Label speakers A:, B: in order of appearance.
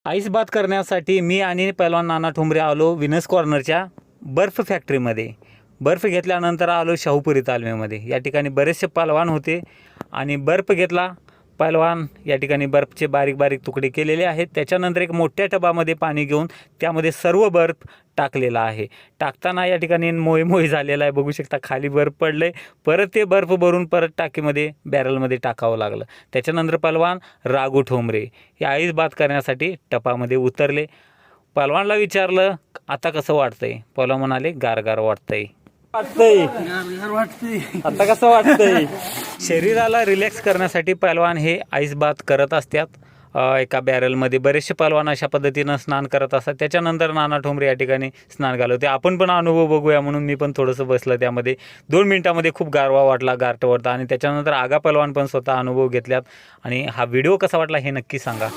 A: Ice bath करण्यासाठी मी आणि पैलवान नाना ठोंबरे आलो विनस कॉर्नरच्या बर्फ फॅक्टरीमध्ये. बर्फ घेतल्यानंतर आलो शाहूपुरी तालमीमध्ये. या ठिकाणी बरेचसे पैलवान होते आणि बर्फ घेतला. पैलवान या ठिकाणी बर्फचे बारीक बारीक तुकडे केलेले आहेत. त्याच्यानंतर एक मोठ्या टबामध्ये पाणी घेऊन त्यामध्ये सर्व बर्फ टाकलेला आहे. टाकताना या ठिकाणी मोई झालेला आहे, बघू शकता खाली बर्फ पडले. परत ते बर्फ भरून परत टाकीमध्ये बॅरलमध्ये टाकावं लागलं. त्याच्यानंतर पैलवान राघू ठोंबरे हे आईस बाथ करण्यासाठी टपामध्ये उतरले. पैलवानला विचारलं आता कसं वाटतंय? पैलवान म्हणाले गारगार वाटतंय. आता कसं वाटतंय? शरीराला रिलॅक्स करण्यासाठी पैलवान हे आईस बाथ करत असतात. एका बॅरलमध्ये बरेचसे पैलवान अशा पद्धतीनं स्नान करत असतात. त्याच्यानंतर नाना ठोंबरे या ठिकाणी स्नान घालवते. आपण पण अनुभव बघूया म्हणून मी पण थोडंसं बसलं त्यामध्ये. 2 मिनिटामध्ये खूप गारवा वाटला, गारठं वाटतं. आणि त्याच्यानंतर आगा पैलवान पण स्वतः अनुभव घेतल्यात. आणि हा व्हिडिओ कसा वाटला हे नक्की सांगा.